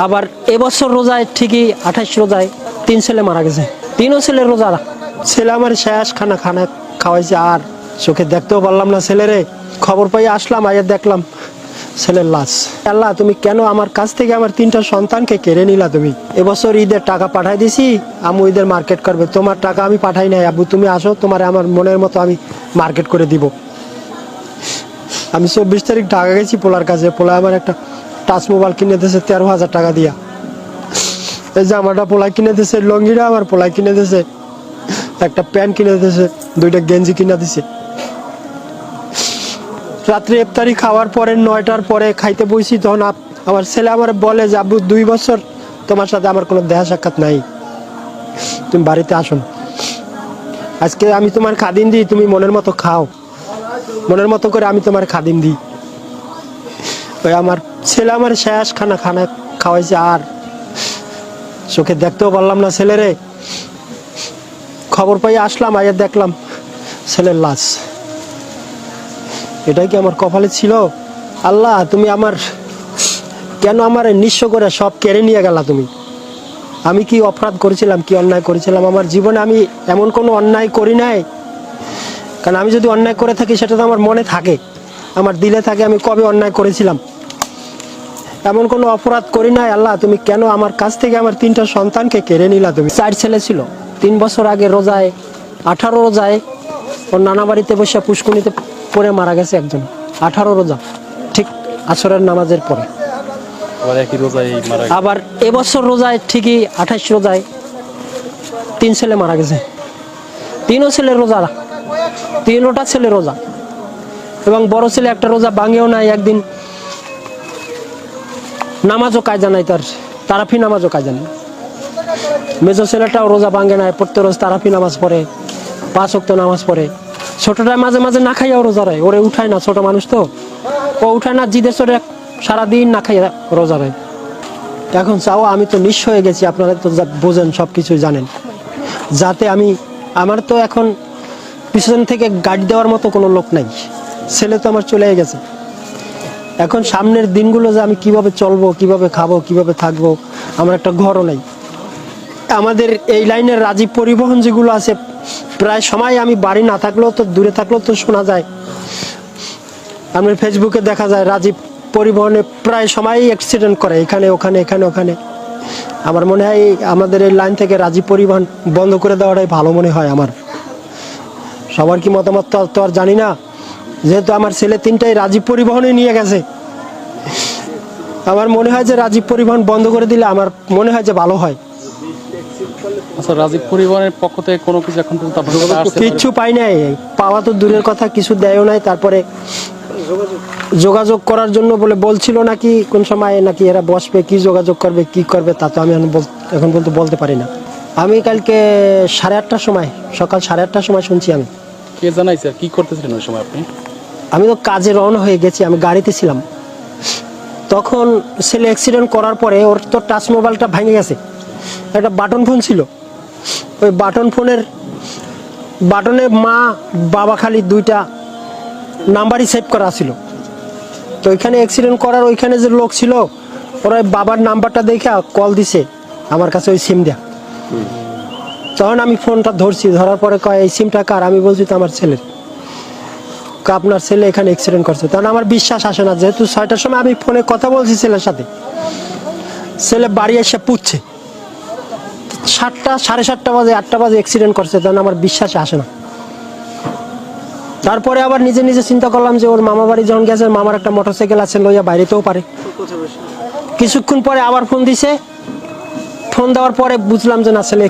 আবার এবছর রোজায় ঠিকই 28 রোজায় 3 ছেলে মারা গেছে। 3ও ছেলের রোজা। ছেলে আমার শেষ খানা খাওয়াইছে, আর চোখে দেখতেও পারলাম না ছেলেরে। খবর পাই আসলাম, আইয়া দেখলাম ছেলের লাশ। আল্লাহ, তুমি কেন আমার কাছ থেকে আমার 3টা সন্তানকে কেড়ে নিলা? তুমি এবছর ঈদের টাকা পাঠাই দিছি, আম্মু ঈদের মার্কেট করবে, তোমার টাকা আমি পাঠাই নাই। আব্বু তুমি আসো, তোমার আমার মনের মতো আমি মার্কেট করে দিব। আমি 24 তারিখ ঢাকা গেছি পোলার কাছে। পোলা আমার একটা টাচ মোবাইল কিনে দিয়েছে 13,000 টাকা দিয়া। এই জামাটা পোলা কিনে দিয়েছে, লঙ্গিটা আমার পোলা কিনে দিয়েছে, একটা প্যান্ট কিনে দিয়েছে, 2টা গেঞ্জি কিনে দিছে। রাত্রে ইফতারি খাওয়ার পরে 9টার পরে খাইতে বসি, তখন আমার ছেলে আমার বলে যে আব্বু 2 বছর তোমার সাথে আমার কোনো দেখা সাক্ষাৎ নাই, তুমি বাড়িতে আসুন, আজকে আমি তোমার খাদিম দিই, তুমি মনের মতো খাও, মনের মতো করে আমি তোমার খাদিম দিই। ওই আমার ছেলে আমার শেষ খানা খাওয়াইছে, আর চোখে দেখতেও পারলাম না ছেলেরে। খবর পাই আসলাম, আইয়া দেখলাম ছেলের লাশ। এটাই কি আমার কপালে ছিল? আল্লাহ, তুমি আমার কেন আমার নিঃস্ব করে সব কেড়ে নিয়ে গেলা? তুমি, আমি কি অপরাধ করেছিলাম, কি অন্যায় করেছিলাম? আমার জীবনে আমি এমন কোনো অন্যায় করি নাই। কারণ আমি যদি অন্যায় করে থাকি সেটা তো আমার মনে থাকে, আমার দিলে থাকে আমি কবে অন্যায় করেছিলাম। এমন কোনো অপরাধ করি নাই। আল্লাহ, তুমি কেন আমার কাছ থেকে আমার 3টা সন্তানকে কেড়ে নিলা? তুমি 4 ছেলে ছিল। 3 বছর আগে রোজায় 18 রোজায় ওর নানা বাড়িতে বসে পুষ্কুনিতে পড়ে মারা গেছে একজন। 18 রোজা, ঠিক আসরের নামাজের পরে। আবার এবছর রোজায় ঠিকই 28 রোজায় 3 ছেলে মারা গেছে। 3ও ছেলের রোজা, 3টা ছেলে রোজা। এবং বড় ছেলে একটা রোজা ভাঙেও নাই। একদিন নামাজও কায়দা নাই তার, তারাফি নামাজও কায়দা নেই। মেজো ছেলেটাও রোজা ভাঙে নাই, প্রত্যেক রোজ তারাফি নামাজ পড়ে, 5 ওয়াক্ত নামাজ পড়ে। ছোটটা মাঝে মাঝে না খাইয়াও রোজা রায়, ওরে উঠায় না, ছোট মানুষ তো ও উঠায় না, জিদের চড়ে সারাদিন না খাইয়া রোজা রায়। এখন চাও, আমি তো নিঃস্ব হয়ে গেছি, আপনারা তো বোঝেন, সব কিছুই জানেন। যাতে আমার তো এখন পিছন থেকে গাড়ি দেওয়ার মতো কোনো লোক নাই। ছেলে তো আমার চলে গেছে। এখন সামনের দিনগুলো যে আমি কিভাবে চলবো, কিভাবে খাবো, কিভাবে থাকবো, আমার একটা ঘরও নাই। আমাদের এই লাইনের রাজীব পরিবহন যেগুলো আছে, প্রায় সময় আমি বাড়ি না থাকলেও তো, দূরে থাকলেও তো শোনা যায়, আমার ফেসবুকে দেখা যায় রাজীব পরিবহনে প্রায় সময়ই অ্যাক্সিডেন্ট করে, এখানে ওখানে, এখানে ওখানে। আমার মনে হয় আমাদের এই লাইন থেকে রাজীব পরিবহন বন্ধ করে দেওয়াটাই ভালো মনে হয় আমার। সবার কি মতামত তো আর জানি না, যেহেতু আমার ছেলে 3টাই রাজীব পরিবহনে নিয়ে গেছে। আমার মনে হয় যে রাজীব পরিবহন বন্ধ করে দিলে আমার মনে হয় যে ভালো হয়। আচ্ছা, রাজীব পরিবহনের পক্ষ থেকে কোনো কিছু এখন পর্যন্ত কিচ্ছু পাই নাই, পাওয়া তো দূরের কথা, কিছু দেয়ও নাই। তারপরে যোগাযোগ করার জন্য বলছিল নাকি কোন সময় নাকি এরা বসবে, কি যোগাযোগ করবে, কি করবে, তা তো আমি এখন পর্যন্ত বলতে পারি না। আমি কালকে 8:30টার সময়, সকাল 8:30টার সময় শুনছি। আমি কে জানাইছে, কি করতেছিলেন ওই সময় আপনি? আমি তো কাজে রওনা হয়ে গেছি, আমি গাড়িতে ছিলাম। তখন ছেলে অ্যাক্সিডেন্ট করার পরে ওর তো টাচ মোবাইলটা ভেঙে গেছে, একটা বাটন ফোন ছিল। ওই বাটনে মা বাবা খালি 2টা নাম্বারই সেভ করা ছিল। তো ওইখানে অ্যাক্সিডেন্ট করার ওইখানে যে লোক ছিল, ওরা বাবার নাম্বারটা দেখে কল দিছে আমার কাছে, ওই সিম দেয়া। তখন আমি ফোনটা ধরছি, ধরার পরে কয় এই সিমটা কার? আমি বলছি তো আমার ছেলের। আপনার ছেলে এখানে অ্যাক্সিডেন্ট করছে। তখন আমার বিশ্বাস আসে না, যেহেতু 6টার সময় আমি ফোনে কথা বলছি ছেলের সাথে, ছেলে বাড়ি এসে পুচ্ছে 7টা, 7:30 বাজে, 8টা বাজে অ্যাক্সিডেন্ট করছে। তখন আমার বিশ্বাসে আসে না। তারপরে আবার নিজে নিজে চিন্তা করলাম যে ওর মামা বাড়ি যখন গেছে, মামার একটা মোটরসাইকেল আছে, লইয়া বাইরেতেও পারে। কিছুক্ষণ পরে আবার ফোন দিছে, ফোন দেওয়ার পরে বুঝলাম যে না, ছেলে